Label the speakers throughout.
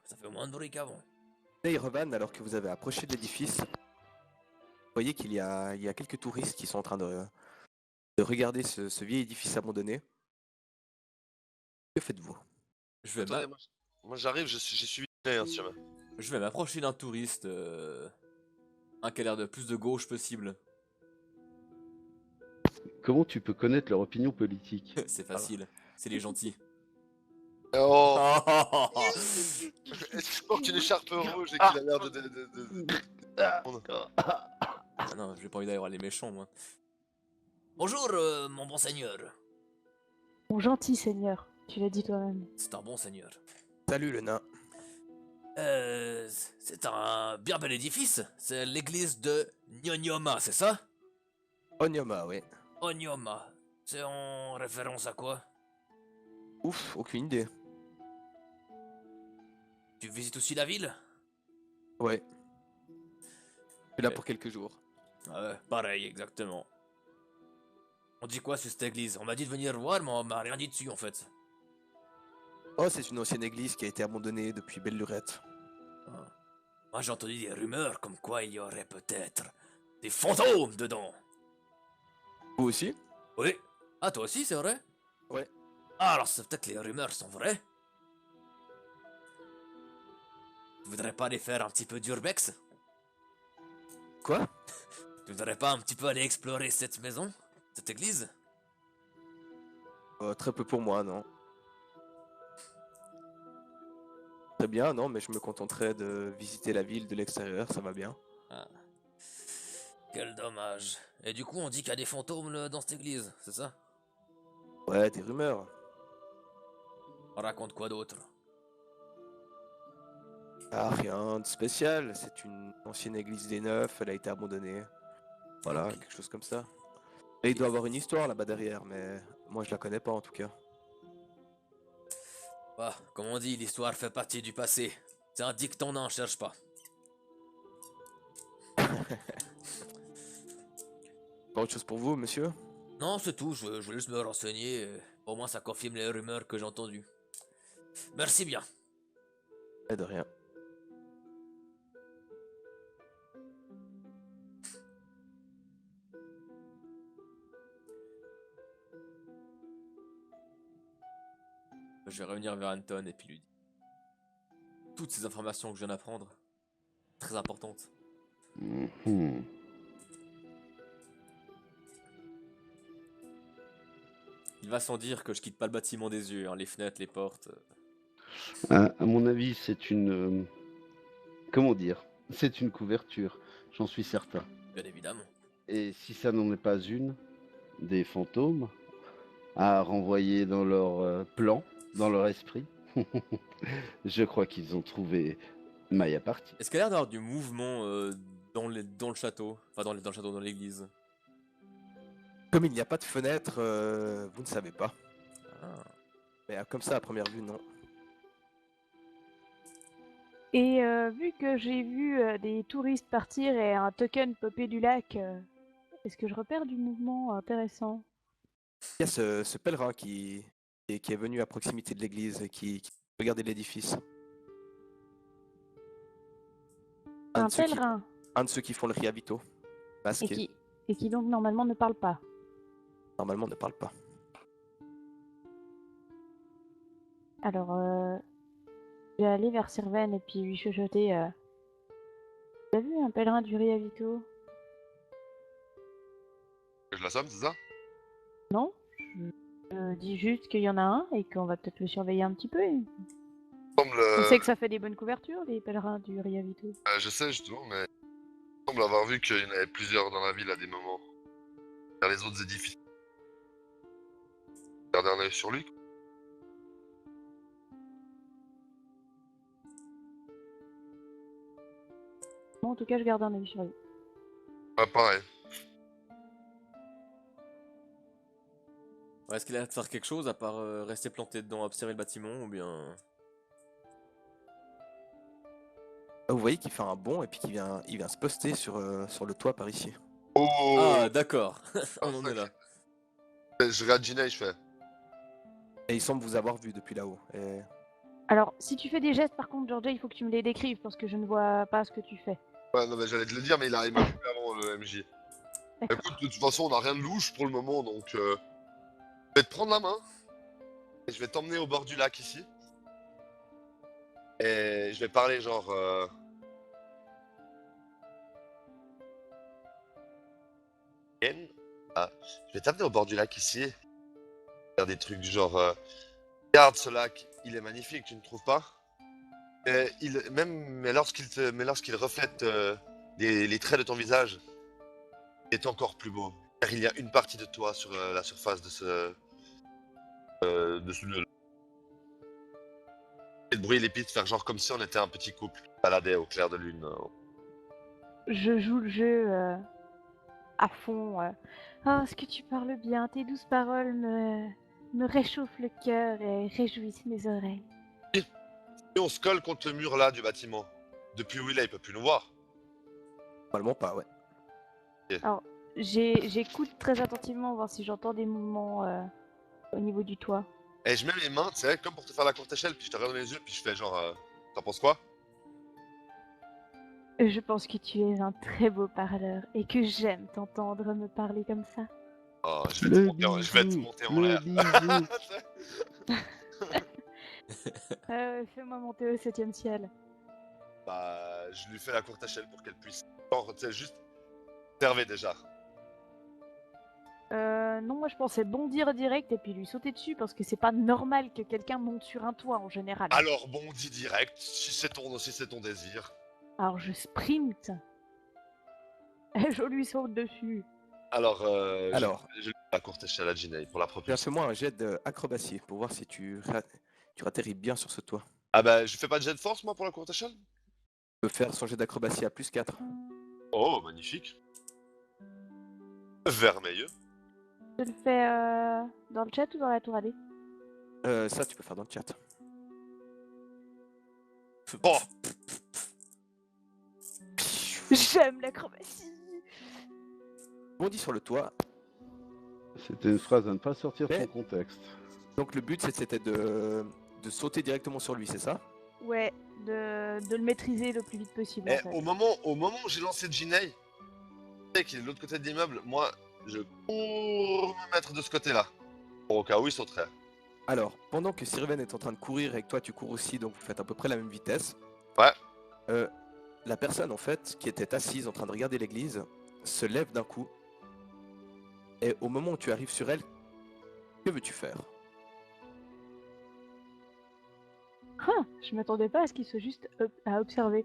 Speaker 1: Ça fait moins de bruit qu'avant.
Speaker 2: Irevan, alors que vous avez approché de l'édifice, vous voyez qu'il y a quelques touristes qui sont en train de regarder ce vieil édifice abandonné. Que faites-vous?
Speaker 1: Je vais
Speaker 3: Attendez, moi j'arrive, j'ai suivi hein, si jamais.
Speaker 1: je vais m'approcher d'un touriste, un qui a l'air de plus de gauche possible.
Speaker 4: Comment tu peux connaître leur opinion politique?
Speaker 1: C'est facile, c'est les gentils.
Speaker 3: Oh,
Speaker 1: Ah
Speaker 3: est-ce qu'il porte une écharpe rouge et qu'il a l'air
Speaker 1: non, j'ai pas envie d'aller voir les méchants, moi. Bonjour, mon bon seigneur.
Speaker 5: Mon gentil seigneur, tu l'as dit toi-même.
Speaker 1: C'est un bon seigneur.
Speaker 2: Salut le nain.
Speaker 1: C'est un bien bel édifice. C'est l'église de Nyonyoma, c'est ça?
Speaker 2: Onyoma, oui.
Speaker 1: Onyoma. C'est en référence à quoi?
Speaker 2: Ouf, aucune idée.
Speaker 1: Tu visites aussi la ville?
Speaker 2: Ouais. Je suis là
Speaker 1: Ouais.
Speaker 2: pour quelques jours.
Speaker 1: Pareil, exactement. On dit quoi sur cette église? On m'a dit de venir voir, mais on m'a rien dit dessus en fait.
Speaker 2: Oh, c'est une ancienne église qui a été abandonnée depuis belle lurette.
Speaker 1: Ah. Moi j'ai entendu des rumeurs comme quoi il y aurait peut-être des fantômes dedans.
Speaker 2: Vous aussi?
Speaker 1: Oui. Ah, toi aussi, c'est vrai?
Speaker 2: Ouais.
Speaker 1: Ah, alors c'est peut-être que les rumeurs sont vraies. Tu voudrais pas aller faire un petit peu d'urbex?
Speaker 2: Quoi?
Speaker 1: Tu voudrais pas un petit peu aller explorer cette maison? Cette église?
Speaker 2: Très peu pour moi, non. Très bien, non, mais je me contenterai de visiter la ville de l'extérieur, ça va bien.
Speaker 1: Ah. Quel dommage. Et du coup, on dit qu'il y a des fantômes dans cette église, c'est ça?
Speaker 2: Ouais, des rumeurs.
Speaker 1: On raconte quoi d'autre?
Speaker 2: Ah, rien de spécial, c'est une ancienne église des Neufs, elle a été abandonnée. Voilà,
Speaker 1: Ok.
Speaker 2: quelque chose comme ça. Et il doit y avoir une histoire là-bas derrière, mais moi je la connais pas en tout cas.
Speaker 1: Bah, comme on dit, l'histoire fait partie du passé. C'est un dicton, n'en cherche pas.
Speaker 2: Pas autre chose pour vous, monsieur?
Speaker 1: Non, c'est tout, je voulais juste me renseigner. Au moins, ça confirme les rumeurs que j'ai entendues. Merci bien.
Speaker 2: Eh, de rien.
Speaker 1: Je vais revenir vers Anton et puis lui dire toutes ces informations que je viens d'apprendre. Très importantes.
Speaker 4: Mhm.
Speaker 1: Il va sans dire que je quitte pas le bâtiment des yeux, hein, les fenêtres, les portes.
Speaker 4: À mon avis, c'est une... comment dire? C'est une couverture, j'en suis certain.
Speaker 1: Bien évidemment.
Speaker 4: Et si ça n'en est pas une, des fantômes à renvoyer dans leur plan, dans leur esprit, je crois qu'ils ont trouvé maille à partie.
Speaker 1: Est-ce qu'il y a l'air d'avoir du mouvement dans le château? Enfin, dans le château, dans l'église.
Speaker 2: Comme il n'y a pas de fenêtre, vous ne savez pas.
Speaker 1: Ah.
Speaker 2: Mais comme ça, à première vue, non.
Speaker 5: Et vu que j'ai vu des touristes partir et un token popper du lac, est-ce que je repère du mouvement intéressant?
Speaker 2: Il y a ce pèlerin qui est venu à proximité de l'église et qui regardait l'édifice.
Speaker 5: Un pèlerin
Speaker 2: Un de ceux qui font le riavito, masqué,
Speaker 5: et qui donc normalement ne parle pas.
Speaker 2: normalement ne parle pas.
Speaker 5: Alors, je vais aller vers Sirven et puis lui chuchoter. T'as vu un pèlerin du Riavito?
Speaker 3: Je l'assomme, c'est ça?
Speaker 5: Non? Je dis juste qu'il y en a un et qu'on va peut-être le surveiller un petit peu.
Speaker 3: Semble,
Speaker 5: On sait que ça fait des bonnes couvertures, les pèlerins du Riavito.
Speaker 3: je sais justement, mais il semble avoir vu qu'il y en avait plusieurs dans la ville à des moments. Vers les autres édifices. Garder un œil sur lui.
Speaker 5: Moi, en tout cas, je garde un œil sur lui.
Speaker 3: Ouais, pareil.
Speaker 1: Ouais, est-ce qu'il a l'air de faire quelque chose à part rester planté dedans, observer le bâtiment ou bien.
Speaker 2: Vous voyez qu'il fait un bond et puis il vient se poster sur le toit par ici.
Speaker 3: Oh!
Speaker 1: Ah, d'accord.
Speaker 3: Ah,
Speaker 1: On en est là.
Speaker 3: Je regarde Gina et je fais.
Speaker 2: Et il semble vous avoir vu depuis là-haut. Et
Speaker 5: Alors, si tu fais des gestes, par contre, Georgia, il faut que tu me les décrives parce que je ne vois pas ce que tu fais.
Speaker 3: Ouais, non, mais j'allais te le dire, mais il m'a coupé avant le MJ.
Speaker 5: D'accord.
Speaker 3: Écoute, de toute façon, on n'a rien de louche pour le moment, donc je vais te prendre la main et je vais t'emmener au bord du lac ici. Et je vais parler genre. Ken, ah, je vais t'amener au bord du lac ici. Faire des trucs du genre. Regarde ce lac, il est magnifique, tu ne trouves pas? Et mais lorsqu'il reflète les traits de ton visage, il est encore plus beau. Car il y a une partie de toi sur la surface de ce de bruit les pistes, faire genre comme si on était un petit couple qui baladait au clair de lune.
Speaker 5: Je joue le jeu à fond. Oh, est-ce que tu parles bien? Tes douces paroles me réchauffent le cœur et réjouissent mes oreilles.
Speaker 3: Et on se colle contre le mur là du bâtiment. Depuis où il est, il peut plus nous voir.
Speaker 2: Normalement pas, ouais.
Speaker 5: J'écoute très attentivement voir si j'entends des mouvements au niveau du toit.
Speaker 3: Et je mets mes mains, tu sais, comme pour te faire la courte échelle, puis je te regarde dans les yeux, puis je fais genre, t'en penses quoi?
Speaker 5: Je pense que tu es un très beau parleur et que j'aime t'entendre me parler comme ça.
Speaker 3: Oh, je vais te monter en l'air.
Speaker 4: bisou.
Speaker 5: Fais-moi monter au 7e ciel.
Speaker 3: Bah, je lui fais la courte échelle pour qu'elle puisse. Genre, tu sais, juste observer déjà.
Speaker 5: Non, moi je pensais bondir direct et puis lui sauter dessus parce que c'est pas normal que quelqu'un monte sur un toit en général.
Speaker 3: Alors, bondi direct, si c'est ton désir.
Speaker 5: Alors je sprint et je lui saute dessus.
Speaker 3: Alors,
Speaker 2: Alors.
Speaker 3: je lui fais la courte échelle à Ginei pour la
Speaker 2: Bien,
Speaker 3: propulsion.
Speaker 2: fais-moi un jet d'acrobatie pour voir si tu atterris bien sur ce toit.
Speaker 3: Ah bah, je fais pas de jet de force, moi, pour la courte échelle?
Speaker 2: Tu peux faire son jet d'acrobatie à +4.
Speaker 3: Oh, magnifique. Vermeilleux.
Speaker 5: Je le fais dans le chat ou dans la tour AD?
Speaker 2: Ça, tu peux faire dans le chat.
Speaker 3: Oh,
Speaker 5: J'aime l'acrobatie.
Speaker 2: Bondis sur le toit.
Speaker 4: C'était une phrase à ne pas sortir de
Speaker 2: Mais-
Speaker 4: son contexte.
Speaker 2: Donc le but c'était de sauter directement sur lui, c'est ça?
Speaker 5: Ouais, de le maîtriser le plus vite possible.
Speaker 3: et
Speaker 5: En fait.
Speaker 3: au moment où j'ai lancé Ginei, tu sais qu'il est de l'autre côté de l'immeuble, moi, je cours me mettre de ce côté-là. Pour au cas où il sauterait.
Speaker 2: Alors, pendant que Sirven est en train de courir et que toi tu cours aussi, donc vous faites à peu près la même vitesse.
Speaker 3: Ouais.
Speaker 2: La personne en fait qui était assise en train de regarder l'église se lève d'un coup. Et au moment où tu arrives sur elle, que veux-tu faire?
Speaker 5: Je m'attendais pas à ce qu'il soit juste à observer.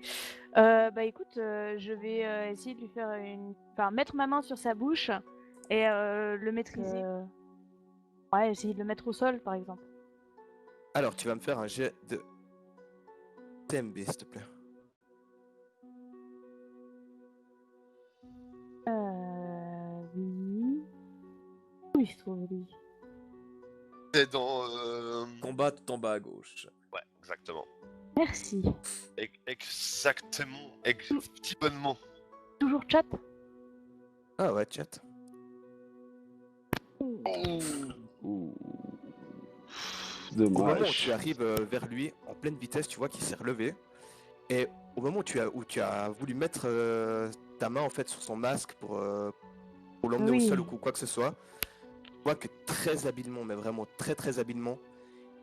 Speaker 5: Bah écoute, je vais essayer de lui faire enfin, mettre ma main sur sa bouche et le maîtriser. Ouais, essayer de le mettre au sol par exemple.
Speaker 2: Alors, tu vas me faire un jet de TMB, s'il te plaît.
Speaker 5: Oui. Où il se trouve lui?
Speaker 3: C'est dans.
Speaker 1: Combat tout en bas à gauche.
Speaker 3: Ouais, exactement.
Speaker 5: Merci.
Speaker 3: Exactement. Effectivement.
Speaker 5: Toujours chat?
Speaker 2: Ah ouais, chat.
Speaker 4: Ouh.
Speaker 2: Au moment où
Speaker 4: Dommage.
Speaker 2: tu arrives vers lui, en pleine vitesse, tu vois qu'il s'est relevé. Et au moment où tu as voulu mettre ta main en fait sur son masque pour l'emmener
Speaker 5: Oui.
Speaker 2: au sol ou quoi que ce soit, tu vois que très habilement, mais vraiment très très habilement,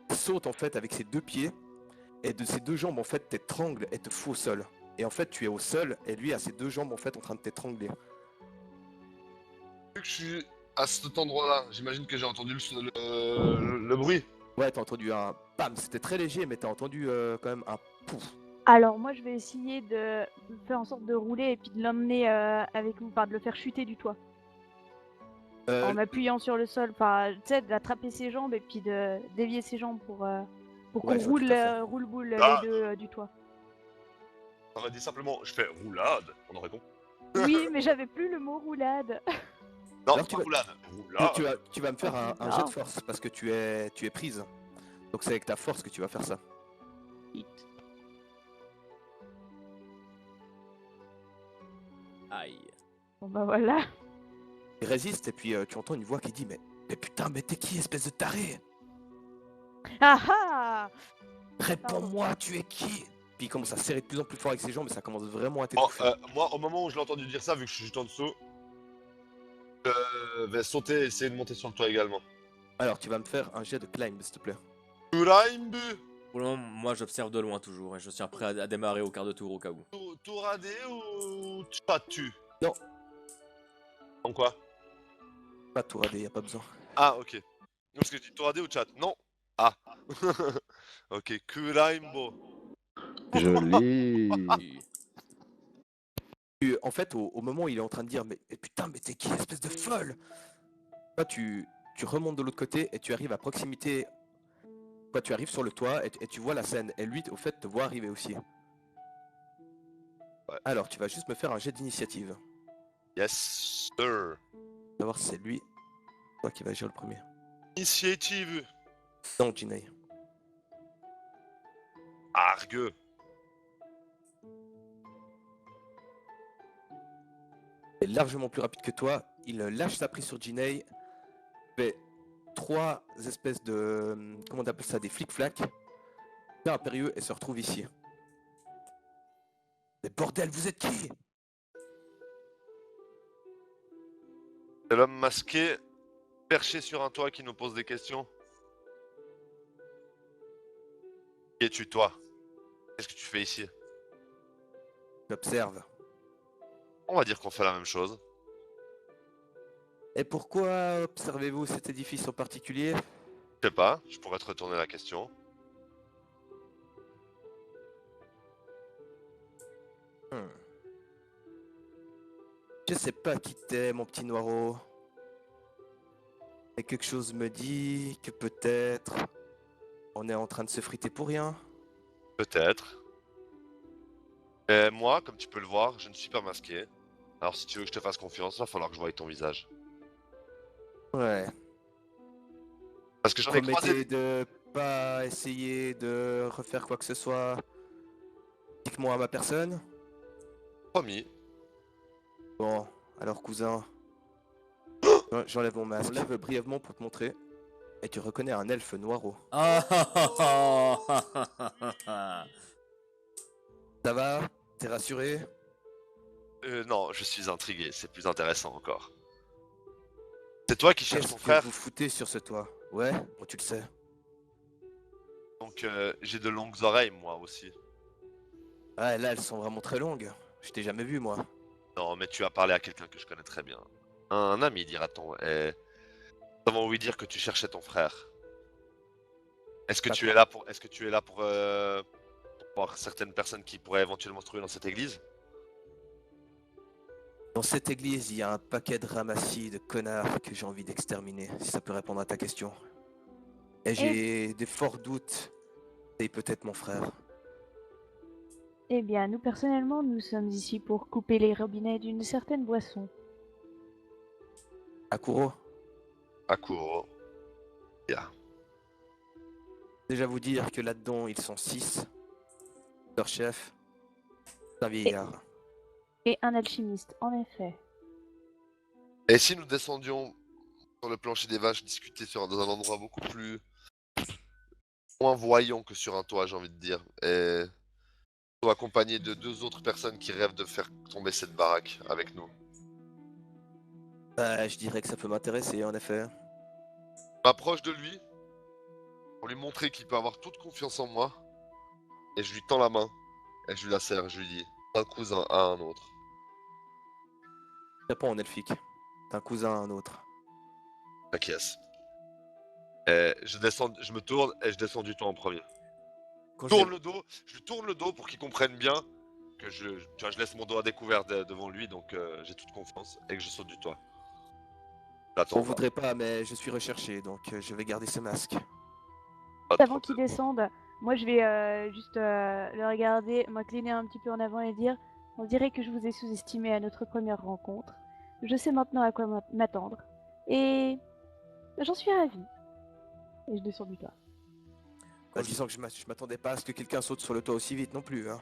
Speaker 2: il saute en fait avec ses deux pieds et de ses deux jambes en fait t'étrangle et te fout au sol. Et en fait tu es au sol et lui a ses deux jambes en fait en train de t'étrangler.
Speaker 3: Vu que je suis à cet endroit-là, j'imagine que j'ai entendu le bruit.
Speaker 2: Ouais, t'as entendu un bam, c'était très léger mais t'as entendu quand même un pouf.
Speaker 5: Alors moi je vais essayer de faire en sorte de rouler et puis de l'emmener avec nous, enfin de le faire chuter du toit. En m'appuyant sur le sol, enfin tu sais d'attraper ses jambes et puis de dévier ses jambes pour qu'on
Speaker 2: Ouais, je vois tout à fait.
Speaker 5: roule boule
Speaker 3: Ah.
Speaker 5: les deux du toit.
Speaker 3: On aurait dit simplement, je fais roulade, on aurait compris.
Speaker 5: Oui, mais j'avais plus le mot roulade.
Speaker 3: Non,
Speaker 2: Alors,
Speaker 3: pas roulade.
Speaker 2: Tu vas me faire un jet de force parce que tu es prise. Donc c'est avec ta force que tu vas faire ça.
Speaker 1: Aïe.
Speaker 5: Bon bah voilà.
Speaker 2: Il résiste et puis tu entends une voix qui dit mais putain mais t'es qui espèce de taré?
Speaker 5: Ah ah.
Speaker 2: réponds-moi, tu es qui? Puis il commence à serrer de plus en plus fort avec ses jambes, mais ça commence vraiment à
Speaker 3: Bon,
Speaker 2: t'étouffer.
Speaker 3: moi, au moment où je l'ai entendu dire ça, vu que je suis juste en dessous, je vais sauter et essayer de monter sur le toit également.
Speaker 2: Alors, tu vas me faire un jet de climb, s'il te plaît.
Speaker 3: Uraimbu!
Speaker 1: Pour le moment, moi j'observe de loin toujours et je suis prêt à démarrer au quart de tour au cas où.
Speaker 3: Touradé ou Chatu?
Speaker 2: Non.
Speaker 3: En quoi?
Speaker 2: Pas tout rader, y a pas besoin.
Speaker 3: Ah, ok. Non, parce que je dis Touradé ou Chat? Non. Ah. Ok, Kuraimbo.
Speaker 4: Joli.
Speaker 2: En fait, au moment où il est en train de dire mais putain, mais t'es qui, espèce de folle? Toi, tu remontes de l'autre côté et tu arrives à proximité. Toi, tu arrives sur le toit et tu vois la scène. Et lui, au fait, te voit arriver aussi.
Speaker 3: Ouais.
Speaker 2: Alors, tu vas juste me faire un jet d'initiative.
Speaker 3: Yes, sir.
Speaker 2: On va voir si c'est lui. Toi qui va agir le premier.
Speaker 3: Initiative.
Speaker 2: Non, Jinei.
Speaker 3: Argue.
Speaker 2: Il est largement plus rapide que toi. Il lâche sa prise sur Jinei. Fait 3 espèces de. Comment on appelle ça? Des flic-flac. Là, impérieux et se retrouve ici. Mais bordel, vous êtes qui?
Speaker 3: C'est l'homme masqué, perché sur un toit qui nous pose des questions. Qui es-tu, toi? Qu'est-ce que tu fais ici?
Speaker 2: J'observe.
Speaker 3: On va dire qu'on fait la même chose.
Speaker 2: Et pourquoi observez-vous cet édifice en particulier?
Speaker 3: Je sais pas, je pourrais te retourner la question.
Speaker 2: Hmm. Je sais pas qui t'es, mon petit Noiro. Mais quelque chose me dit que peut-être on est en train de se friter pour rien.
Speaker 3: Peut-être. Et moi, comme tu peux le voir, je ne suis pas masqué. Alors si tu veux que je te fasse confiance, il va falloir que je voie ton visage.
Speaker 2: Ouais.
Speaker 3: Parce que j'en ai croisé...
Speaker 2: Promettez de pas essayer de refaire quoi que ce soit. Uniquement à ma personne.
Speaker 3: Promis.
Speaker 2: Bon, alors cousin. J'enlève mon masque. J'enlève brièvement pour te montrer. Et tu reconnais un elfe Noiro.
Speaker 1: Ah,
Speaker 2: Ça va? T'es rassuré?
Speaker 3: Non, je suis intrigué, c'est plus intéressant encore. C'est toi qui cherches
Speaker 2: Qu'est-ce
Speaker 3: ton
Speaker 2: que
Speaker 3: frère,
Speaker 2: vous foutez sur ce toit? Ouais, bon tu le sais.
Speaker 3: donc j'ai de longues oreilles moi aussi.
Speaker 2: Ouais, là elles sont vraiment très longues. Je t'ai jamais vu moi.
Speaker 3: Non, mais tu as parlé à quelqu'un que je connais très bien. Un ami, dira-t-on. Et comment lui dire que tu cherchais ton frère? Est-ce que tu es là pour... Est-ce que tu es là pour voir certaines personnes qui pourraient éventuellement se trouver dans cette église?
Speaker 2: Dans cette église, il y a un paquet de ramassis de connards que j'ai envie d'exterminer, si ça peut répondre à ta question. Et j'ai des forts doutes. C'est peut-être mon frère.
Speaker 5: Eh bien, nous personnellement, nous sommes ici pour couper les robinets d'une certaine boisson.
Speaker 2: Akuro,
Speaker 3: Akuro. Yeah.
Speaker 2: déjà vous dire que là-dedans, ils sont 6. Leur chef, c'est un vieillard.
Speaker 5: Et un alchimiste, en effet.
Speaker 3: Et si nous descendions sur le plancher des vaches, discuter dans un endroit beaucoup plus... moins voyant que sur un toit, j'ai envie de dire. Et... accompagné de 2 autres personnes qui rêvent de faire tomber cette baraque avec nous.
Speaker 2: Je dirais que ça peut m'intéresser, en effet.
Speaker 3: Je m'approche de lui pour lui montrer qu'il peut avoir toute confiance en moi. Et je lui tends la main. Et je lui la serre. Je lui dis un cousin à un autre.
Speaker 2: Réponds en elfique. D'un cousin à un autre.
Speaker 3: T'inquiète. Et je me tourne et je descends du toit en premier.
Speaker 1: Quand
Speaker 3: Je lui tourne le dos pour qu'il comprenne bien que tu vois, je laisse mon dos à découvert devant lui, donc j'ai toute confiance et que je saute du toit. J'attends.
Speaker 2: On voudrait pas, mais je suis recherché, donc je vais garder ce masque.
Speaker 3: Pas de
Speaker 5: Avant qu'il
Speaker 3: problème.
Speaker 5: descende, moi je vais juste le regarder, m'incliner un petit peu en avant et dire on dirait que je vous ai sous-estimé à notre première rencontre. Je sais maintenant à quoi m'attendre. Et j'en suis ravie. Et je descends du toit.
Speaker 2: En disant que je m'attendais pas à ce que quelqu'un saute sur le toit aussi vite non plus, hein.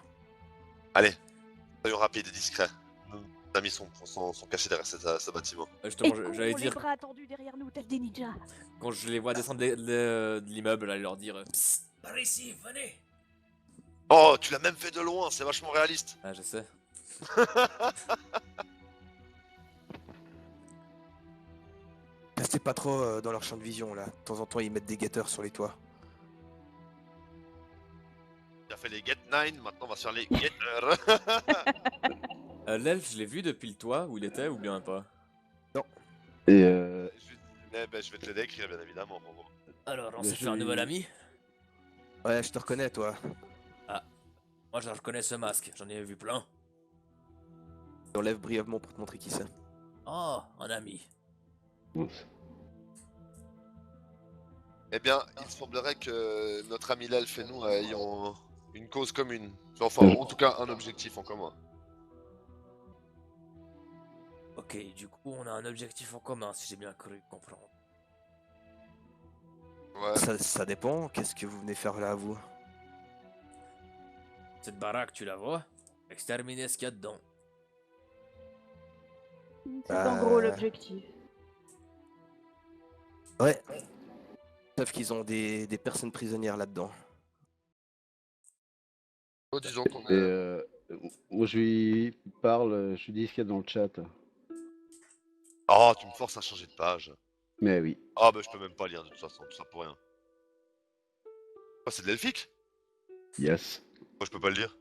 Speaker 3: Allez, soyons rapides et discrets. Nos amis sont cachés derrière ce bâtiment.
Speaker 1: Justement,
Speaker 5: Et
Speaker 1: j'allais
Speaker 5: courons,
Speaker 1: dire,
Speaker 5: les bras tendus derrière nous, tels des ninjas.
Speaker 1: quand je les vois descendre de l'immeuble, aller leur dire
Speaker 6: Par ici, venez.
Speaker 3: Oh, tu l'as même fait de loin, c'est vachement réaliste.
Speaker 1: Ah, je sais.
Speaker 2: Restez pas trop dans leur champ de vision là. De temps en temps, ils mettent des guetteurs sur les toits.
Speaker 3: Tu as fait les Get 9, maintenant on va se faire les Getter.
Speaker 1: L'elfe, je l'ai vu depuis le toit où il était ou bien pas?
Speaker 4: Et
Speaker 3: Je vais te les décrire, bien évidemment. Robo.
Speaker 1: Alors, on
Speaker 4: Le
Speaker 1: s'est fait
Speaker 4: jeu,
Speaker 1: un nouvel
Speaker 4: il-
Speaker 1: ami?
Speaker 2: Ouais, je te reconnais, toi.
Speaker 1: Moi, je reconnais ce masque, j'en ai vu plein.
Speaker 2: Je l'enlève brièvement pour te montrer qui c'est.
Speaker 1: Oh, un ami.
Speaker 3: Eh bien, il semblerait que notre ami l'elfe et nous ayons une cause commune. Enfin, en tout cas, un objectif en commun.
Speaker 1: Ok, du coup, on a un objectif en commun, si j'ai bien cru comprendre.
Speaker 3: Ouais.
Speaker 2: Ça dépend. Qu'est-ce que vous venez faire là, vous?
Speaker 1: Cette baraque, tu la vois? Exterminer ce qu'il y a dedans.
Speaker 5: C'est en gros
Speaker 2: Bah,
Speaker 5: l'objectif.
Speaker 2: Ouais. Sauf qu'ils ont des personnes prisonnières là-dedans.
Speaker 3: Oh, disons qu'on
Speaker 4: Et
Speaker 3: est...
Speaker 4: moi, je lui parle, je lui dis ce qu'il y a dans le chat.
Speaker 3: Oh, tu me forces à changer de page.
Speaker 4: Mais oui.
Speaker 3: Ah, bah je peux même pas lire de toute façon, tout ça pour rien. Oh, c'est de l'elfique?
Speaker 4: Yes.
Speaker 3: Moi, je peux pas le lire.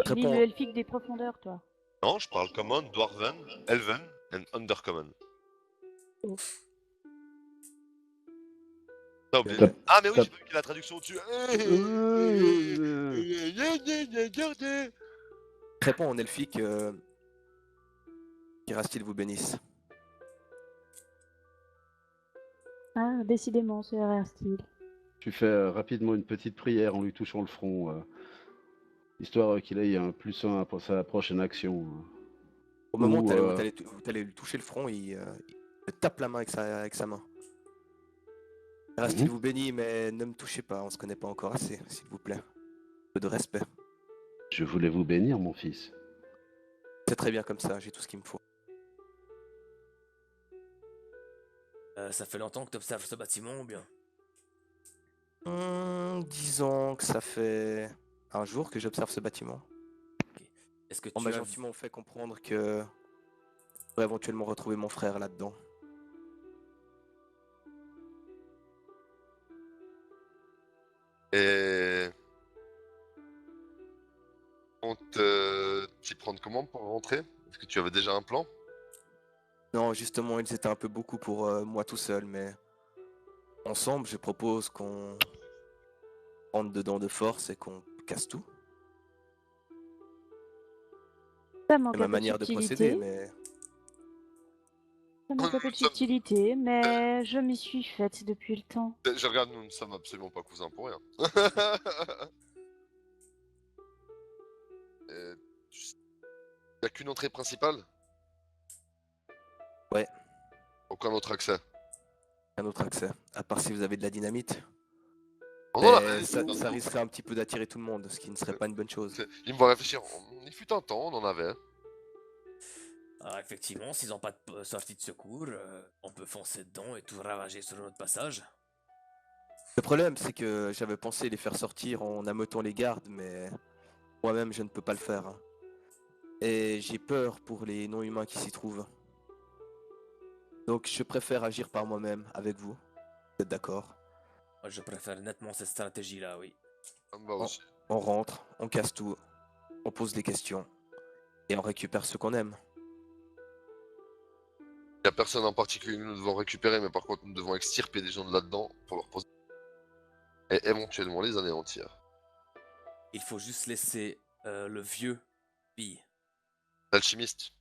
Speaker 5: Tu lis
Speaker 2: Réponds.
Speaker 5: le elfique des profondeurs, toi.
Speaker 3: Non, je parle Common, Dwarven, Elven and Undercommon.
Speaker 5: Oh.
Speaker 3: T'as oublié.
Speaker 4: T'as-
Speaker 3: Ah, mais oui,
Speaker 4: t'as-
Speaker 3: j'ai pas vu qu'il y a la traduction au-dessus.
Speaker 4: Euh,
Speaker 3: Regardez.
Speaker 2: Réponds en elfique. Qu'Irastil vous bénisse.
Speaker 5: Ah, décidément, c'est rare style.
Speaker 4: Je lui fais rapidement une petite prière en lui touchant le front, histoire qu'il ait un +1 pour sa prochaine action.
Speaker 2: Au moment où
Speaker 4: Ou,
Speaker 2: vous allez lui toucher le front, il te tape la main avec sa main. Irastil
Speaker 4: Mhm.
Speaker 2: vous bénit, mais ne me touchez pas, on se connaît pas encore assez, s'il vous plaît. Un peu de respect.
Speaker 4: Je voulais vous bénir, mon fils.
Speaker 2: C'est très bien comme ça, j'ai tout ce qu'il me faut.
Speaker 1: Ça fait longtemps que t'observes ce bâtiment ou bien?
Speaker 2: Disons que ça fait un jour que j'observe ce bâtiment.
Speaker 1: Est-ce que
Speaker 2: On
Speaker 1: tu
Speaker 2: m'a
Speaker 1: as...
Speaker 2: gentiment fait comprendre que je pourrais éventuellement retrouver mon frère là-dedans.
Speaker 3: Et... On t'y prendre comment pour rentrer? Est-ce que tu avais déjà un plan?
Speaker 2: Non, justement, ils étaient un peu beaucoup pour moi tout seul, mais ensemble, je propose qu'on rentre dedans de force et qu'on casse tout.
Speaker 5: Ça manque
Speaker 2: C'est ma
Speaker 5: un peu de
Speaker 2: manière de procéder,
Speaker 5: subtilité.
Speaker 2: mais
Speaker 5: Ça manque un peu de
Speaker 3: Nous sommes-
Speaker 5: subtilité, mais je m'y suis faite depuis le temps.
Speaker 3: Je regarde, nous ne sommes absolument pas cousins pour rien. Il n'y a qu'une entrée principale?
Speaker 2: Ouais.
Speaker 3: Aucun autre accès.
Speaker 2: un autre accès. À part si vous avez de la dynamite.
Speaker 3: On en
Speaker 2: Mais
Speaker 3: avait,
Speaker 2: ça risquerait un petit peu d'attirer tout le monde, ce qui ne serait pas une bonne chose.
Speaker 3: Il me voit réfléchir. Il fut un temps, on en avait.
Speaker 1: Ah, effectivement, s'ils n'ont pas de sortie de secours, on peut foncer dedans et tout ravager sur notre passage.
Speaker 2: Le problème, c'est que j'avais pensé les faire sortir en ameutant les gardes, mais moi-même, je ne peux pas le faire. Hein. Et j'ai peur pour les non-humains qui s'y trouvent. Donc, je préfère agir par moi-même, avec vous. Vous êtes d'accord?
Speaker 1: Moi, je préfère nettement cette stratégie-là, oui.
Speaker 3: Ça me va
Speaker 2: Oh.
Speaker 3: aussi.
Speaker 2: On rentre, on casse tout, on pose des questions, et on récupère ce qu'on aime.
Speaker 3: Il n'y a personne en particulier que nous devons récupérer, mais par contre, nous devons extirper des gens de là-dedans pour leur poser. Et éventuellement les anéantir.
Speaker 1: Il faut juste laisser le vieux pille.
Speaker 3: L'alchimiste.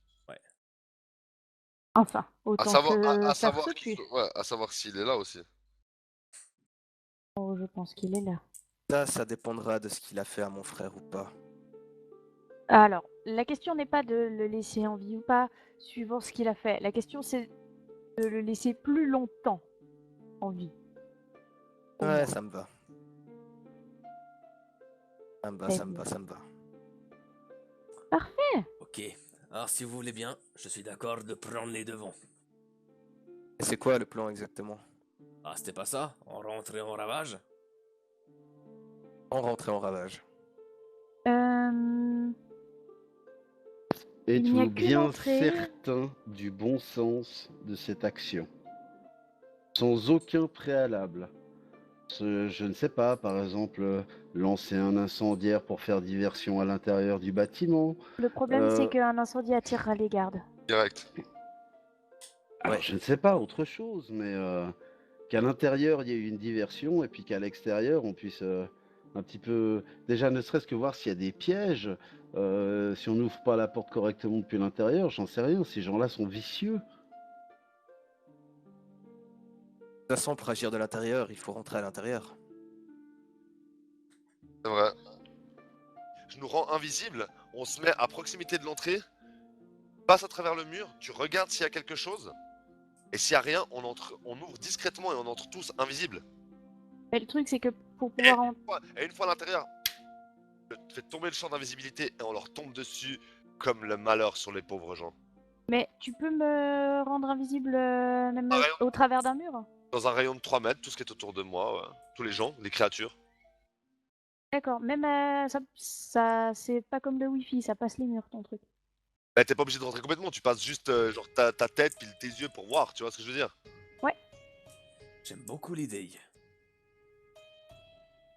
Speaker 5: Enfin,
Speaker 3: À
Speaker 5: autant
Speaker 3: savoir,
Speaker 5: que
Speaker 3: à
Speaker 5: faire
Speaker 3: savoir,
Speaker 5: se tuer.
Speaker 3: ouais, à savoir s'il est là aussi.
Speaker 5: Oh, je pense qu'il est là.
Speaker 2: Ça dépendra de ce qu'il a fait à mon frère ou pas.
Speaker 5: Alors, la question n'est pas de le laisser en vie ou pas, suivant ce qu'il a fait. La question, c'est de le laisser plus longtemps en vie. Au
Speaker 2: Ouais,
Speaker 5: moins.
Speaker 2: ça me va. Ça me va,
Speaker 5: Très
Speaker 2: ça me
Speaker 5: bien.
Speaker 2: va, ça me va.
Speaker 1: Ok, alors si vous voulez bien, je suis d'accord de prendre les devants.
Speaker 2: Et c'est quoi le plan exactement?
Speaker 1: Ah, c'était pas ça? On rentre et on ravage?
Speaker 2: On rentre et on ravage.
Speaker 5: Il n'y a
Speaker 4: Êtes-vous
Speaker 5: qu'une
Speaker 4: bien
Speaker 5: entrée.
Speaker 4: certain du bon sens de cette action? Sans aucun préalable. Je ne sais pas, par exemple, lancer un incendiaire pour faire diversion à l'intérieur du bâtiment.
Speaker 5: Le problème, c'est
Speaker 4: Euh,
Speaker 5: qu'un incendie attirera les gardes.
Speaker 3: Direct.
Speaker 4: alors,
Speaker 2: Ouais.
Speaker 4: je ne sais pas, autre chose, mais qu'à l'intérieur, il y ait une diversion et puis qu'à l'extérieur, on puisse un petit peu, déjà ne serait-ce que voir s'il y a des pièges, si on n'ouvre pas la porte correctement depuis l'intérieur, j'en sais rien, ces gens-là sont vicieux.
Speaker 2: De toute façon, pour agir de l'intérieur, il faut rentrer à l'intérieur.
Speaker 3: C'est vrai. Je nous rends invisibles, on se met à proximité de l'entrée, passe à travers le mur, tu regardes s'il y a quelque chose, et s'il y a rien, on ouvre discrètement et on entre tous invisibles.
Speaker 5: Mais le truc, c'est que pour pouvoir en...
Speaker 3: Et une fois à l'intérieur, je fais tomber le champ d'invisibilité et on leur tombe dessus comme le malheur sur les pauvres gens.
Speaker 5: Mais tu peux me rendre invisible même
Speaker 3: Ah, rien.
Speaker 5: au travers d'un mur?
Speaker 3: Dans un rayon de 3 mètres, tout ce qui est autour de moi, tous les gens, les créatures.
Speaker 5: D'accord, même ça c'est pas comme le wifi, ça passe les murs ton truc.
Speaker 3: Bah, t'es pas obligé de rentrer complètement, tu passes juste genre ta tête puis tes yeux pour voir, tu vois ce que je veux dire?
Speaker 1: J'aime beaucoup l'idée.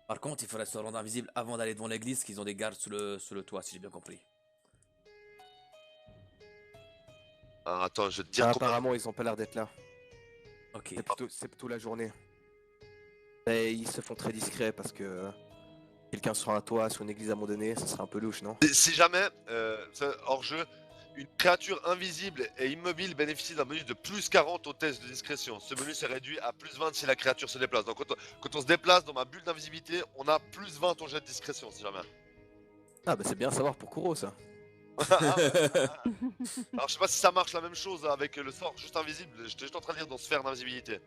Speaker 1: Par contre, il faudrait se rendre invisible avant d'aller devant l'église, qu'ils ont des gardes sous le toit, si j'ai bien compris.
Speaker 3: Ah, attends, je vais te dire
Speaker 2: Ah,
Speaker 3: combien.
Speaker 2: apparemment, ils ont pas l'air d'être là.
Speaker 1: Ok.
Speaker 2: C'est plutôt la journée. Mais ils se font très discrets parce que quelqu'un sur un toit, sur une église à un moment donné, ça serait un peu louche, non?
Speaker 3: Si jamais, hors jeu, une créature invisible et immobile bénéficie d'un bonus de plus 40 au test de discrétion. Ce bonus est réduit à plus 20 si la créature se déplace. Donc quand on se déplace dans ma bulle d'invisibilité, on a plus 20 au jet de discrétion si jamais.
Speaker 2: Ah, bah c'est bien à savoir pour Kuro, ça.
Speaker 3: Ah ouais. Alors je sais pas si ça marche la même chose avec le sort juste invisible. J'étais juste en train de lire dans sphère d'invisibilité.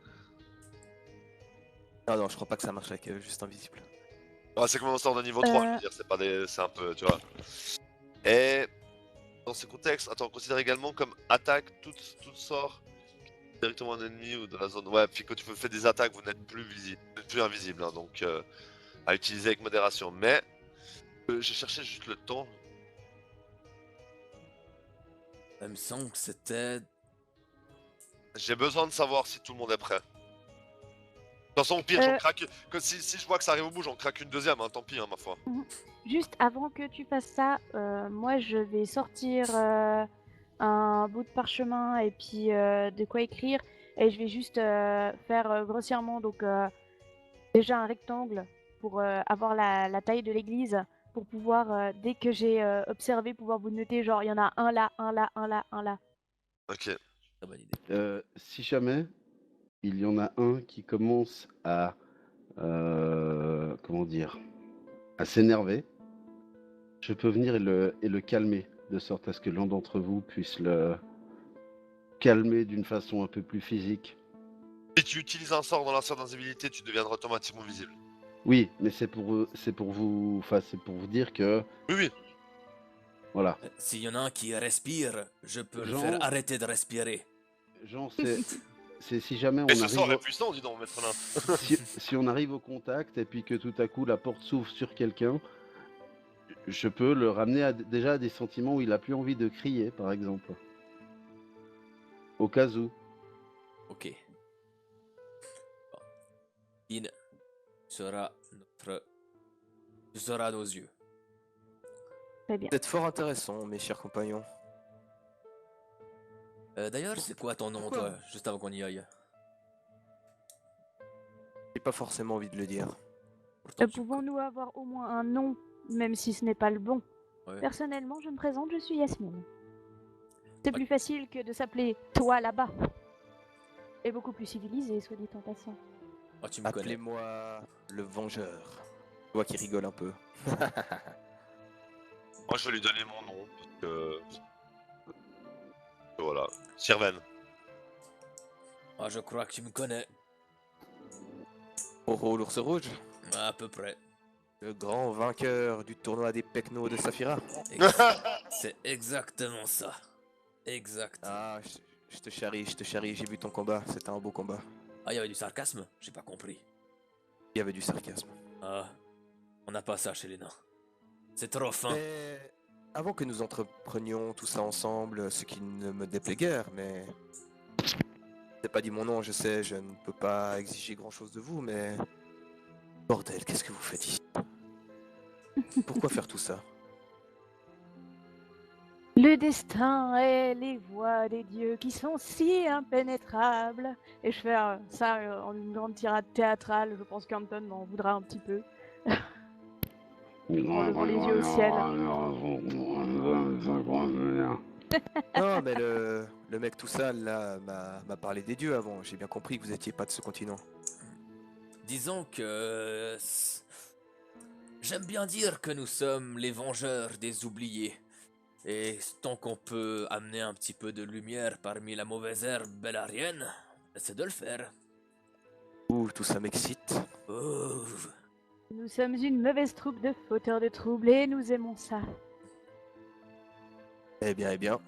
Speaker 2: Non, non, je crois pas que ça marche avec juste invisible.
Speaker 3: Ouais, c'est comme un sort de niveau 3, je veux dire, c'est pas des. C'est un peu, tu vois. Et dans ce contexte, attends, on considère également comme attaque tout sort directement un ennemi ou de la zone. Ouais, puis quand tu fais des attaques, vous n'êtes plus visible, vous n'êtes plus invisible, hein, donc à utiliser avec modération. Mais j'ai cherché juste le temps.
Speaker 1: Il me semble que c'était...
Speaker 3: J'ai besoin de savoir si tout le monde est prêt. De toute façon, au pire, j'en
Speaker 5: Euh.
Speaker 3: craque. Que si je vois que ça arrive au bout, j'en craque une deuxième, hein, tant pis, hein, ma foi.
Speaker 5: Juste avant que tu fasses ça, moi je vais sortir un bout de parchemin et puis de quoi écrire et je vais juste faire grossièrement donc déjà un rectangle pour avoir la taille de l'église pour pouvoir dès que j'ai observé pouvoir vous noter genre il y en a un là, un là, un là, un là.
Speaker 3: Ok.
Speaker 1: Très bonne idée.
Speaker 4: Si jamais il y en a un qui commence à, comment dire, à s'énerver, je peux venir et le calmer, de sorte à ce que l'un d'entre vous puisse le calmer d'une façon un peu plus physique.
Speaker 3: Si tu utilises un sort dans la sphère d'invisibilité, tu deviendras automatiquement visible.
Speaker 4: Oui, mais c'est pour vous, enfin, c'est pour vous dire que,
Speaker 3: Oui, oui.
Speaker 4: voilà.
Speaker 1: S'il y en a un qui respire, je peux le
Speaker 4: Jean-
Speaker 1: faire arrêter de respirer.
Speaker 4: Genre, c'est si jamais
Speaker 3: Et
Speaker 4: on
Speaker 3: ce sort
Speaker 4: arrive,
Speaker 3: est puissant, dis donc, maître nain.
Speaker 4: si on arrive au contact et puis que tout à coup la porte s'ouvre sur quelqu'un, je peux le ramener déjà à des sentiments où il a plus envie de crier, par exemple. Au cas où.
Speaker 1: Ok. Bon. In sera notre... Tu seras à nos yeux.
Speaker 5: Très bien.
Speaker 2: Vous êtes fort intéressant, mes chers compagnons.
Speaker 1: D'ailleurs, c'est quoi ton nom,
Speaker 2: Pourquoi
Speaker 1: toi, juste avant qu'on y aille?
Speaker 2: J'ai pas forcément envie de le dire.
Speaker 1: Pourtant, tu
Speaker 5: Pouvons-nous avoir au moins un nom, même si ce n'est pas le bon?
Speaker 1: Ouais.
Speaker 5: Personnellement, je me présente, je suis Yasmine. C'est
Speaker 1: Ouais.
Speaker 5: plus facile que de s'appeler toi là-bas. Et beaucoup plus civilisé, soit dit en passant.
Speaker 1: Oh, tu me connais.
Speaker 2: Appelez-moi le Vengeur. Je vois qu'il rigole un peu.
Speaker 3: Moi, je vais lui donner mon nom. Parce que... Voilà. Sirven.
Speaker 1: Ah, je crois que tu me connais.
Speaker 2: Oro l'ours rouge,
Speaker 1: À peu près.
Speaker 2: le grand vainqueur du tournoi des Pecnos de Saphira.
Speaker 1: Ex- C'est exactement ça. Exact.
Speaker 2: Ah, je te charrie, j'ai vu ton combat, c'était un beau combat.
Speaker 1: Ah, il y avait du sarcasme? J'ai pas compris.
Speaker 2: Il y avait du sarcasme.
Speaker 1: Ah, on n'a pas ça chez les nains. C'est trop fin.
Speaker 2: Mais avant que nous entreprenions tout ça ensemble, ce qui ne me déplaît guère, mais... C'est pas dit mon nom, je sais, je ne peux pas exiger grand-chose de vous, mais... Bordel, qu'est-ce que vous faites ici? Pourquoi faire tout ça?
Speaker 5: Le destin et les voies des dieux qui sont si impénétrables. Et je fais ça en une grande tirade théâtrale. Je pense qu'Anton m'en voudra un petit peu. En levant les yeux au ciel.
Speaker 2: Non, mais le mec tout sale, là, m'a parlé des dieux avant. J'ai bien compris que vous étiez pas de ce continent.
Speaker 1: Disons que... J'aime bien dire que nous sommes les vengeurs des oubliés. Et tant qu'on peut amener un petit peu de lumière parmi la mauvaise herbe bellarienne, c'est de le faire.
Speaker 2: Ouh, tout ça m'excite.
Speaker 1: Oh.
Speaker 5: Nous sommes une mauvaise troupe de fauteurs de troubles et nous aimons ça.
Speaker 2: Eh bien.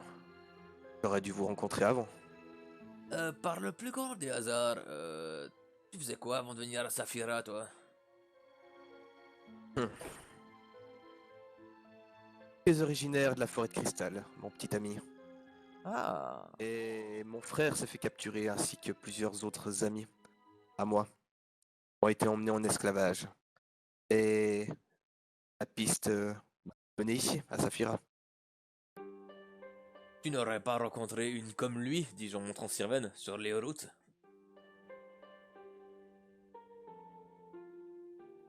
Speaker 2: J'aurais dû vous rencontrer avant.
Speaker 1: Par le plus grand des hasards, tu faisais quoi avant de venir à Saphira, toi?
Speaker 2: Tu es originaire de la forêt de cristal, mon petit ami.
Speaker 1: Ah.
Speaker 2: Et mon frère s'est fait capturer ainsi que plusieurs autres amis à moi ont été emmenés en esclavage. Et la piste menait ici, à Saphira.
Speaker 1: Tu n'aurais pas rencontré une comme lui, disons en Transylvanie, sur les routes?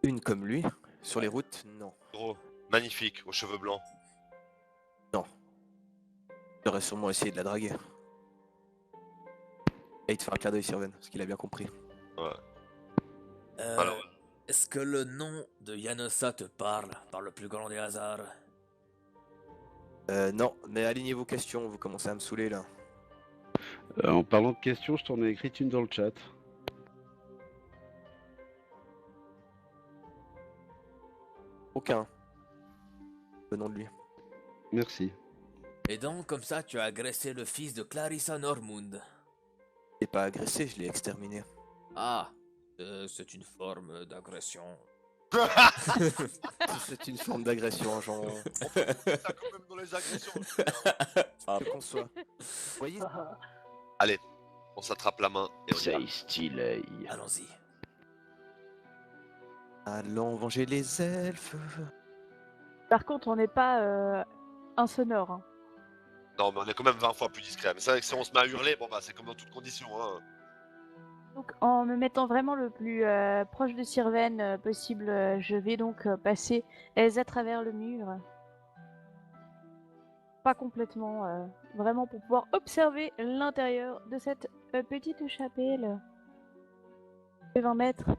Speaker 2: Une comme lui, sur les routes, non.
Speaker 3: Gros, magnifique, aux cheveux blancs.
Speaker 2: Non. J'aurais sûrement essayé de la draguer. Et il te fait un clin d'œil, Sirven, parce qu'il a bien compris.
Speaker 3: Ouais.
Speaker 1: Euh, Est-ce que le nom de Yanosa te parle, par le plus grand des hasards?
Speaker 2: Non, mais alignez vos questions, vous commencez à me saouler là.
Speaker 4: En parlant de questions, je t'en ai écrit une dans le chat.
Speaker 2: Aucun. Le nom de lui.
Speaker 4: Merci.
Speaker 1: Et donc, comme ça, tu as agressé le fils de Clarissa Normund.
Speaker 2: Je l'ai pas agressé, je l'ai exterminé.
Speaker 1: Ah, c'est une forme d'agression.
Speaker 2: C'est une forme d'agression, genre.
Speaker 3: Ça quand même dans les agressions.
Speaker 2: Je conçois. Vous voyez?
Speaker 3: Allez, on s'attrape la main et on y va.
Speaker 4: C'est stylé.
Speaker 1: Allons-y.
Speaker 2: Allons venger les elfes.
Speaker 5: Par contre, on n'est pas insonore. Hein.
Speaker 3: Non, mais on est quand même 20 fois plus discret. Mais c'est vrai que si on se met à hurler, bon bah c'est comme dans toutes conditions. Hein.
Speaker 5: Donc, en me mettant vraiment le plus proche de Sirven possible, je vais donc passer à travers le mur. Pas complètement, vraiment pour pouvoir observer l'intérieur de cette petite chapelle. De 20 mètres.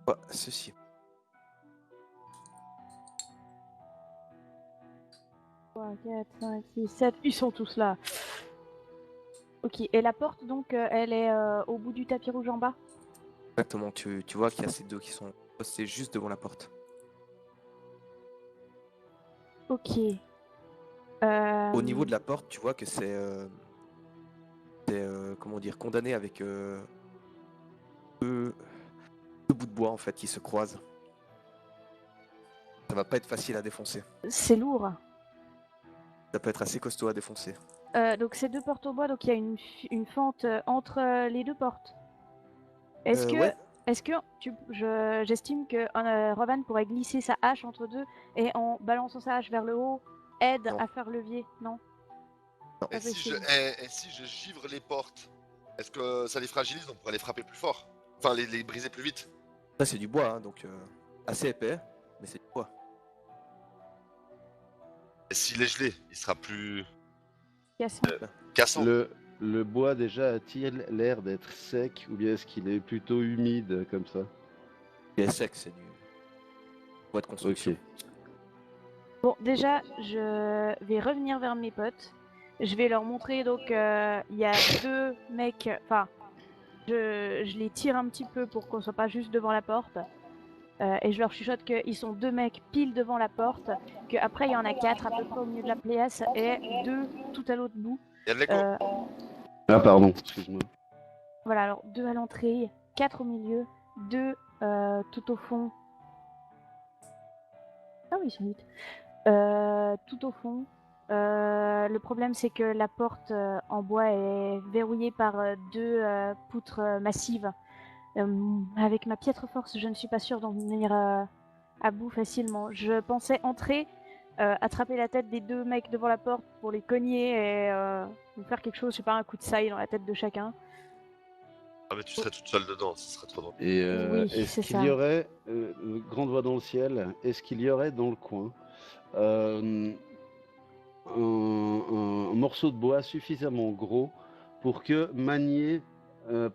Speaker 2: Ouais, ceci.
Speaker 5: Trois, 4, 5, 6, 7. Ils sont tous là. Ok, et la porte donc, elle est au bout du tapis rouge en bas.
Speaker 2: Exactement, tu vois qu'il y a ces deux qui sont postés juste devant la porte.
Speaker 5: Ok.
Speaker 2: Au niveau de la porte, tu vois que c'est comment dire, condamné avec deux bouts de bois en fait qui se croisent. Ça va pas être facile à défoncer.
Speaker 5: C'est lourd.
Speaker 2: Ça peut être assez costaud à défoncer.
Speaker 5: Donc c'est deux portes au bois, donc il y a une fente entre les deux portes. Est-ce que,
Speaker 2: ouais.
Speaker 5: j'estime que Rovan pourrait glisser sa hache entre deux et en balançant sa hache vers le haut aide
Speaker 2: Non.
Speaker 5: à faire levier, non?
Speaker 2: Non.
Speaker 5: Pas
Speaker 3: Et si,
Speaker 5: possible.
Speaker 3: et si je givre les portes, est-ce que ça les fragilise? On pourrait les frapper plus fort. Enfin, les briser plus vite.
Speaker 2: Ça c'est du bois, hein, donc assez épais, mais c'est du bois.
Speaker 3: Et s'il est gelé, il sera plus
Speaker 5: Cassant.
Speaker 3: cassant.
Speaker 4: Le bois déjà a-t-il l'air d'être sec ou bien est-ce qu'il est plutôt humide comme ça?
Speaker 2: Il est sec, c'est du bois de construction.
Speaker 4: Ok.
Speaker 5: Bon, déjà, je vais revenir vers mes potes. Je vais leur montrer, donc, il y a deux mecs... Enfin, je les tire un petit peu pour qu'on soit pas juste devant la porte. Et je leur chuchote qu'ils sont deux mecs pile devant la porte. Qu'après, il y en a quatre à peu près au milieu de la pièce et deux tout à l'autre bout.
Speaker 3: Il y a de l'écho.
Speaker 4: Ah pardon, excuse-moi.
Speaker 5: Voilà, alors deux à l'entrée, quatre au milieu, deux tout au fond. Ah oui, c'est vite. Tout au fond. Le problème, c'est que la porte en bois est verrouillée par deux poutres massives. Avec ma piètre force, je ne suis pas sûre d'en venir à bout facilement. Je pensais entrer, attraper la tête des deux mecs devant la porte pour les cogner et faire quelque chose, je sais pas, un coup de saille dans la tête de chacun.
Speaker 3: Ah, mais tu serais toute seule dedans, ce serait trop drôle.
Speaker 4: Et
Speaker 5: Oui,
Speaker 4: est-ce
Speaker 5: c'est
Speaker 4: qu'il
Speaker 5: ça.
Speaker 4: y aurait, grande voix dans le ciel, est-ce qu'il y aurait dans le coin un, un morceau de bois suffisamment gros pour que Manier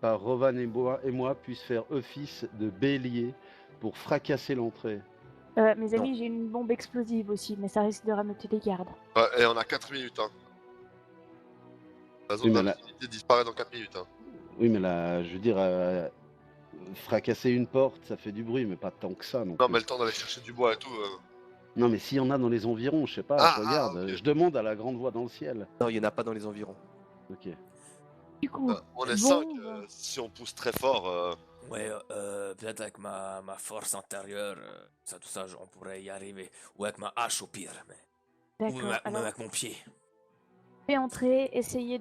Speaker 4: par Rovan et moi puisse faire office de bélier pour fracasser l'entrée?
Speaker 5: Mes amis, j'ai une bombe explosive aussi, mais ça risque de rameuter les gardes.
Speaker 3: Ouais, et on a 4 minutes, hein. La zone
Speaker 4: Oui, mais là-
Speaker 3: d'invisibilité disparaît dans 4 minutes, hein.
Speaker 4: Oui, mais là, je veux dire, fracasser une porte, ça fait du bruit, mais pas tant que ça non
Speaker 3: Non,
Speaker 4: plus.
Speaker 3: mais le temps d'aller chercher du bois et tout.
Speaker 4: Non, mais s'il y en a dans les environs, je sais pas, je regarde,
Speaker 3: ok.
Speaker 4: je demande à la grande voix dans le ciel.
Speaker 2: Non, il y en a pas dans les environs.
Speaker 4: Ok.
Speaker 5: Du coup,
Speaker 3: On est
Speaker 5: bon,
Speaker 3: 5, si on pousse très fort.
Speaker 1: Ouais, peut-être avec ma force intérieure, tout ça, on pourrait y arriver. Ou avec ma hache au pire, mais... Ou
Speaker 5: d'accord.
Speaker 1: même
Speaker 5: Alors,
Speaker 1: avec mon pied.
Speaker 5: je vais entrer, essayer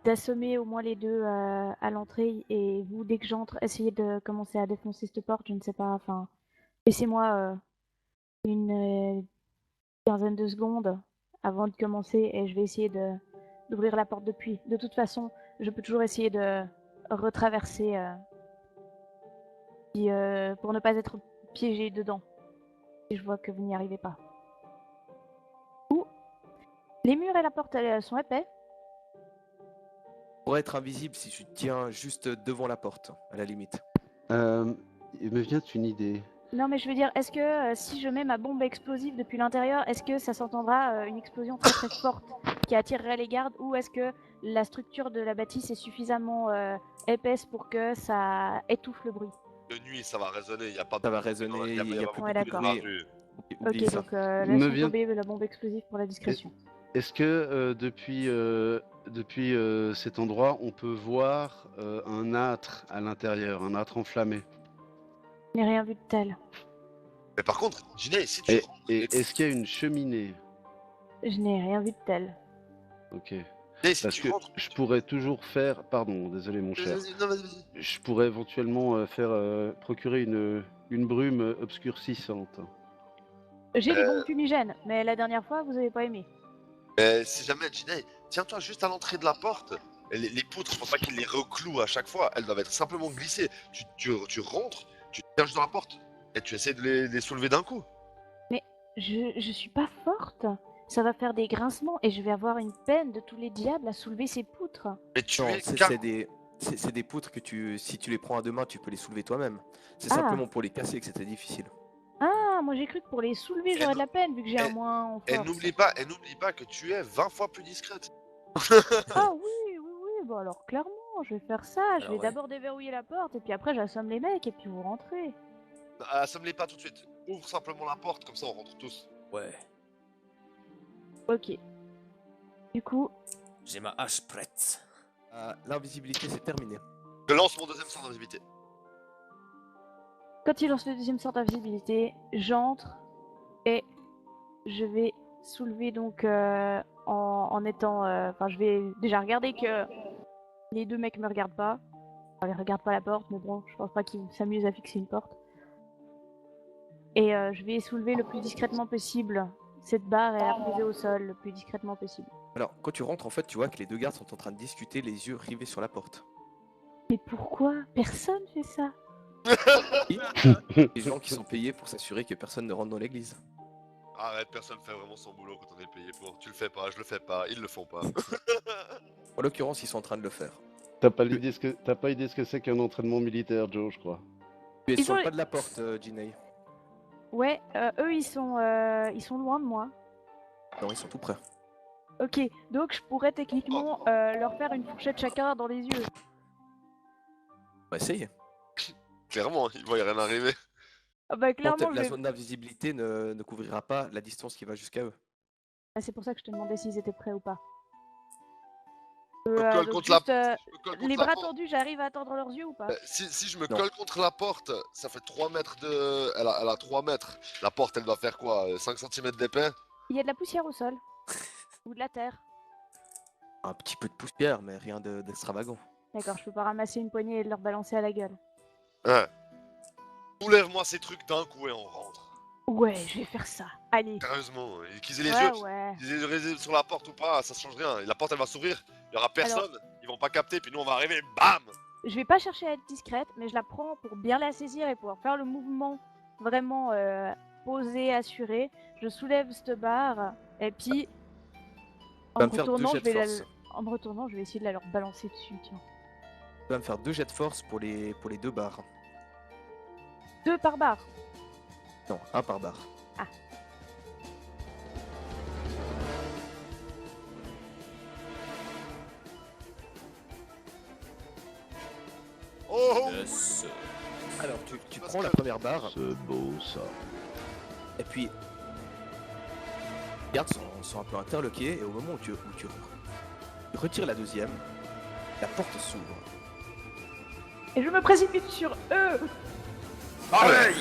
Speaker 5: d'assommer au moins les deux à l'entrée, et vous, dès que j'entre, essayez de commencer à défoncer cette porte, je ne sais pas, enfin, laissez-moi une quinzaine de secondes avant de commencer, et je vais essayer d'ouvrir la porte depuis. De toute façon, je peux toujours essayer de retraverser pour ne pas être piégé dedans, si je vois que vous n'y arrivez pas. Ouh. Les murs et la porte, elles sont épais.
Speaker 2: Pour être invisible si tu te tiens juste devant la porte, à la limite.
Speaker 4: Il me vient une idée.
Speaker 5: Non, mais je veux dire, est-ce que si je mets ma bombe explosive depuis l'intérieur, est-ce que ça s'entendra une explosion très très forte qui attirerait les gardes, ou est-ce que la structure de la bâtisse est suffisamment épaisse pour que ça étouffe le bruit?
Speaker 3: De nuit, ça va résonner, il n'y a pas de.
Speaker 2: Ça va résonner, il y a plus
Speaker 5: Ouais,
Speaker 2: beaucoup de
Speaker 5: d'accord.
Speaker 2: bruit.
Speaker 3: bruit.
Speaker 2: Oublie
Speaker 5: Ok,
Speaker 2: ça.
Speaker 5: donc
Speaker 4: Me
Speaker 5: laissons
Speaker 4: vient-
Speaker 5: tomber la bombe explosive pour la discrétion.
Speaker 4: Est-ce que depuis cet endroit, on peut voir un âtre à l'intérieur, un âtre enflammé?
Speaker 5: Je n'ai rien vu de tel.
Speaker 3: Mais par contre, Ginny, si tu
Speaker 4: Et,
Speaker 3: rentres.
Speaker 4: et est-ce qu'il y a une cheminée?
Speaker 5: Je n'ai rien vu de tel.
Speaker 4: Ok.
Speaker 3: Ginny, si
Speaker 4: Parce
Speaker 3: tu
Speaker 4: que
Speaker 3: rentres.
Speaker 4: je pourrais toujours faire... Pardon, désolé mon cher.
Speaker 3: Vas-y, non, vas-y.
Speaker 4: Je pourrais éventuellement procurer une brume obscurcissante.
Speaker 5: J'ai des bombes fumigènes, mais la dernière fois, vous avez pas aimé.
Speaker 3: Mais si jamais, Ginny, tiens-toi juste à l'entrée de la porte. Et les poutres, je pense pas qu'ils les reclouent à chaque fois. Elles doivent être simplement glissées. Tu rentres, tu te tiens juste dans la porte. Et tu essaies de les soulever d'un coup.
Speaker 5: Je suis pas forte. Ça va faire des grincements et je vais avoir une peine de tous les diables à soulever ces poutres.
Speaker 3: Mais tu
Speaker 2: Non,
Speaker 3: es
Speaker 2: c'est
Speaker 3: car-
Speaker 2: des poutres que si tu les prends à deux mains, tu peux les soulever toi-même. C'est
Speaker 5: Ah.
Speaker 2: simplement pour les casser que c'était difficile.
Speaker 5: Ah, moi j'ai cru que pour les soulever, j'aurais de la peine vu que j'ai un moins en
Speaker 3: Et
Speaker 5: force.
Speaker 3: n'oublie pas que tu es 20 fois plus discrète.
Speaker 5: Ah oui, oui, oui, bon alors clairement, je vais faire ça. Je
Speaker 1: Alors,
Speaker 5: vais
Speaker 1: ouais.
Speaker 5: d'abord déverrouiller la porte et puis après j'assomme les mecs et puis vous rentrez.
Speaker 3: Assomme-les pas tout de suite. Ouvre simplement la porte, comme ça on rentre tous.
Speaker 1: Ouais,
Speaker 5: Ok. Du coup,
Speaker 1: j'ai ma hache prête.
Speaker 2: L'invisibilité, c'est terminé.
Speaker 3: Je lance mon deuxième sort d'invisibilité.
Speaker 5: quand il lance le deuxième sort d'invisibilité, j'entre et je vais soulever donc en étant... Enfin, je vais déjà regarder que les deux mecs me regardent pas. Enfin, ils regardent pas la porte, mais bon, je pense pas qu'ils s'amusent à fixer une porte. Et je vais soulever le plus discrètement possible cette barre et la poser au sol le plus discrètement possible.
Speaker 2: Alors, quand tu rentres, en fait, tu vois que les deux gardes sont en train de discuter, les yeux rivés sur la porte.
Speaker 5: Mais pourquoi personne fait ça?
Speaker 2: Les gens qui sont payés pour s'assurer que personne ne rentre dans l'église.
Speaker 3: Arrête, personne fait vraiment son boulot quand on est payé pour. Tu le fais pas, je le fais pas, ils le font pas.
Speaker 2: En l'occurrence, ils sont en train de le faire.
Speaker 4: T'as pas idée ce que c'est qu'un entraînement militaire, Joe, je crois.
Speaker 2: Tu es
Speaker 5: Ils
Speaker 2: sur le
Speaker 5: ont-
Speaker 2: pas de la porte, Ginei.
Speaker 5: Ouais, eux ils sont loin de moi.
Speaker 2: Non, ils sont tout près.
Speaker 5: Ok, donc je pourrais techniquement leur faire une fourchette chacun dans les yeux.
Speaker 2: On va essayer.
Speaker 3: Clairement, ils voient rien arriver.
Speaker 5: Ah bah
Speaker 2: Non,
Speaker 5: clairement,
Speaker 2: la
Speaker 5: je vais-
Speaker 2: zone d'invisibilité ne couvrira pas la distance qui va jusqu'à eux.
Speaker 5: Ah, c'est pour ça que je te demandais s'ils étaient prêts ou pas.
Speaker 3: me colle
Speaker 5: donc
Speaker 3: contre la
Speaker 5: juste,
Speaker 3: je me colle contre
Speaker 5: les
Speaker 3: la
Speaker 5: bras
Speaker 3: porte.
Speaker 5: tendus, j'arrive à atteindre leurs yeux ou pas?
Speaker 3: Si je me
Speaker 2: Non.
Speaker 3: colle contre la porte, ça fait 3 mètres de. Elle a 3 mètres. La porte, elle doit faire quoi 5 cm d'épais?
Speaker 5: Il y a de la poussière au sol. Ou de la terre.
Speaker 2: Un petit peu de poussière, mais rien d'extravagant.
Speaker 5: D'accord, je peux pas ramasser une poignée et leur balancer à la gueule.
Speaker 3: Hein. Soulève-moi ces trucs d'un coup et on rentre.
Speaker 5: Ouais, je vais faire ça. Allez.
Speaker 3: Sérieusement, qu'ils aient les
Speaker 5: Ouais,
Speaker 3: yeux,
Speaker 5: ouais.
Speaker 3: qu'ils aient les yeux sur la porte ou pas, ça change rien. La porte, elle va s'ouvrir, il y aura personne, ils vont pas capter, puis nous, on va arriver, bam!
Speaker 5: Je vais pas chercher à être discrète, mais je la prends pour bien la saisir et pouvoir faire le mouvement vraiment posé, assuré. Je soulève cette barre et puis en
Speaker 2: va
Speaker 5: me
Speaker 2: me faire deux
Speaker 5: retournant,
Speaker 2: jets
Speaker 5: je
Speaker 2: de
Speaker 5: vais
Speaker 2: force.
Speaker 5: en me retournant, je vais essayer de la leur balancer dessus. Tiens.
Speaker 2: Tu vas me faire 2 jets de force pour les 2 barres.
Speaker 5: 2 par barre.
Speaker 2: Non, 1 par barre.
Speaker 3: Oh!
Speaker 1: Yes.
Speaker 2: Alors, tu
Speaker 3: Parce
Speaker 2: prends la
Speaker 3: que-
Speaker 2: première barre,
Speaker 4: C'est beau ça.
Speaker 2: et puis... Les gardes sont un peu interloqués, et au moment où tu retires la deuxième, la porte s'ouvre.
Speaker 5: Et je me précipite sur eux.
Speaker 3: Pareil!